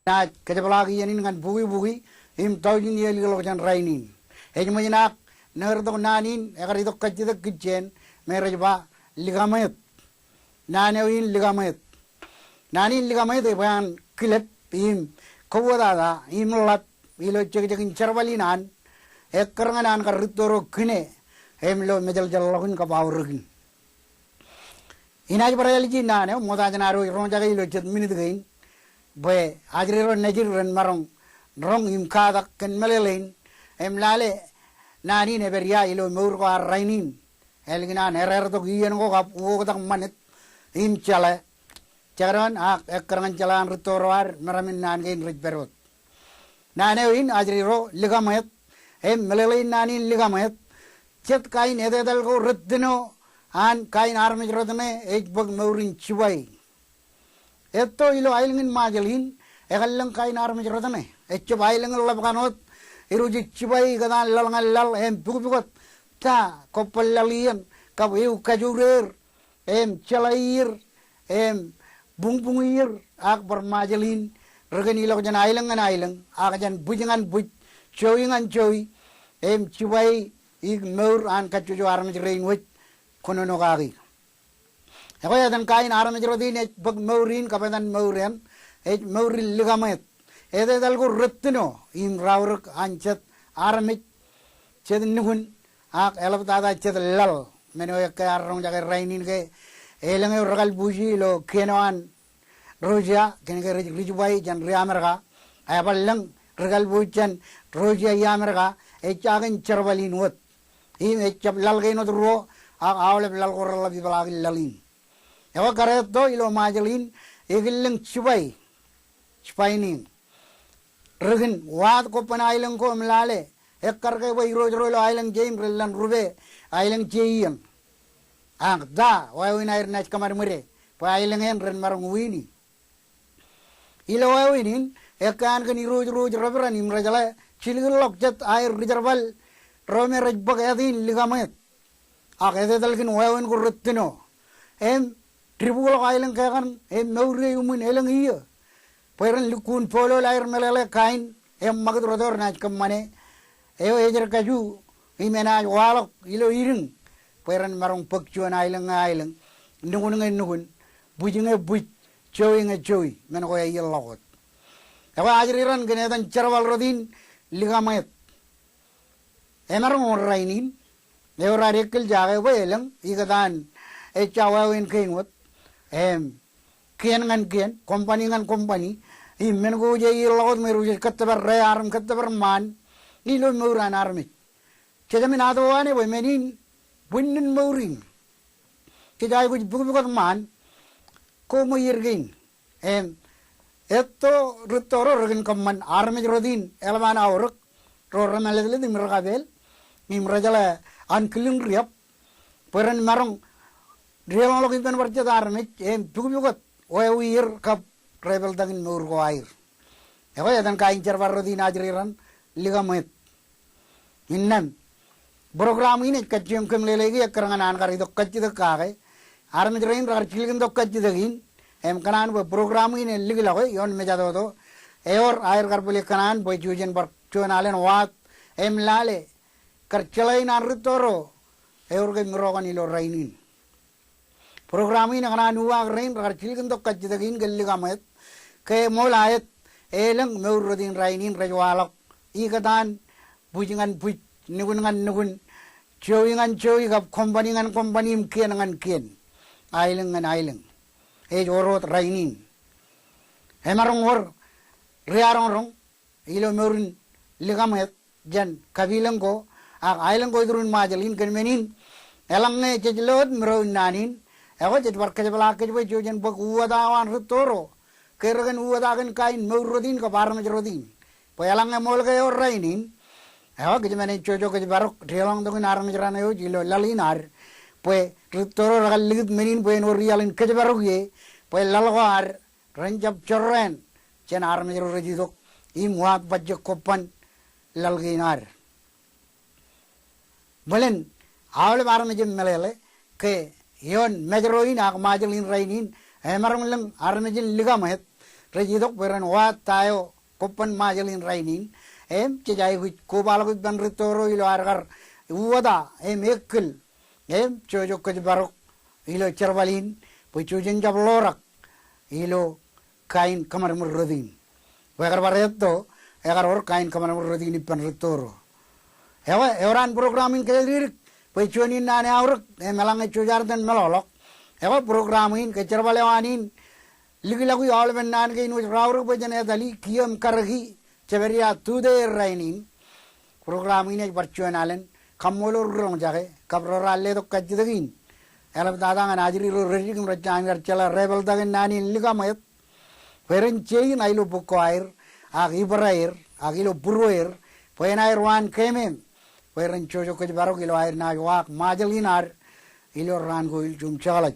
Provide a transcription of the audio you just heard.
na kejapalagi yanin kan bugi im taujin yeli lo jan rainin ejmajinak nerdo nanin egarito kajida kijen merejba ligamayet nanewin ligamayet nanin ligamayet bayan kilet im kowada im lat ilo cegin cerwalinan ekkerangan kan ritoro kine emlo medal jallohun ka bawrugin inaj barayalji nane modajanaro ronjaga ilo jet minit gain be ajriro najirren marong rong im kada ken melelein em lale nani ne beria ilo meur ko rainin elgina nerer to giyen ko kap ko tak manet im chala charan ak ekran chalan ritorwar maramin nan gein rij berot nane win ajriro ligamayet em melelein nani ligamayet chet kain ededal ko riddino an kain armij rodne ek bag meurin chibai etto ilo ailingin majalin egallang kain armij rodne etcho bailang labkanot iruji chibai gadan lalngal em bugut ta kopallalian kabu kajurer em chalair em bungbungir ak bermajalin regani lo jan ailang ak jan bujangan buj chowingan chowi em chibai ig meur an kachujo armij rein wit kono gagi ako yadan kain armij rodin et bag meurin kapadan meuren et meuril ligamet ede dalgo rettino im rawruk anchet armij ched nuhun ak elab tada ched lal meno ke arrong jaga rainin ke elang ragal buji lo kenoan roja kenke rijubai jan riamerga ayaballang ragal bujan roja yamerga echagen cerbalin wot im echap lal geno dro ak awle lal korla bi balagil lalin yawa kareto ilo majalin egillang chipainin regin wat ko panailang ko mlale ekkar ke wai rojro lo ailang jaim relan rube ailang jeiyan ang da wai winair nach kamar mure pa ailang en ren marang wini ilo wai winin ekkan ke ni roj rabran imrajala chilgul lokjat air reserval rome rajbag yadin ligamet ak ede dalkin wai win ko ruttino em tribul ailang kan em meure umun elang iya Pairan lukun polo lair melele kain em magad rodor nach kamane eo ejer kaju imena walok ilo iring pairan marong pagchuan ailang nugun bujinge buj chowi men ko yel lokot ewa ajriran genedan charwal rodin ligamayet emarong rainin eo rarekil jage welang igadan e chawawin keingot em kian ngan kian company imen go je ilot meru je katabar re arm katabar man ilo meuran armi kejamin adwane we menin bunnin meurin kejai go bugut man ko mo yirgin em etto rutoro regen kamman armi rodin elman awruk roramalele dimragabel nimrajala an kiling riap peran marong riang lo kipen barja armi em bugut wir kap rebel dagin meur ko air eko yadan kain cerbar rodin ajriran ligamet innam program ini kacem kemlelegi ekrangan an kari dok kacid kaage arme jrein rar chilgin dok kacid dagin em kanan bo program ini ligila ko yon mejado do eor air karbule kanan boy jujen bar chonalen wat em lale karchalain an ritoro eor ge mirogan ilo rainin program ini kanan uang rein rar chilgin dok kacid dagin geligamet ke molayet elang meurodin rainin rajwalok ikatan bujingan buj nugun chowi gap company kien ailang e jorot rainin hemarong hor riarong ilo meurin ligamet jan kabilang ko ak ailang ko durun majalin ken menin elang ne jejlot meron nanin ego jet barka jabla ke jojen bak uadawan rutoro kergen uadagan kain meurodin ka barma rodin poyalang mol ke or rainin ego ke menen chojo ke barok relang dong arma jarana yo jilo lalinar pues rutoro ragal ligit menin poen or rialin ke barok ye pues lalwar ranjab chorren chen arma rodidok im wat bajjo kopan lalginar bolen awle barma jim melele ke yon mejeroin ak majalin rainin hemarong lang arma jin ligamet rejidok beran wa tayo kopan majalin rainin cejai ko balak ban ritoro ilo argar wada ekkel cojo ko barok ilo cerbalin pucujen jablorak ilo kain kamar murrodin wagar bareto agar or kain kamar murrodin ipan ritoro ewa euran programming ke lirik pucunin nane auruk melang cujar dan melolok ewa programming ke cerbalewanin ligi lagu yol ben nan ke inu rauruk bejane dali kiam kargi ceberia tude rainin programming ne barcuanalen kamolor rong jage kabroralle to kajidagin elab dadang najri ro regim rajangar chala rebel dagen nani liga mayat peren chein ailo buko air agi berair agilo buruir poenair wan kemen peren chojo ko baro kilo air na wak majalinar ilo ran go il jum chalaj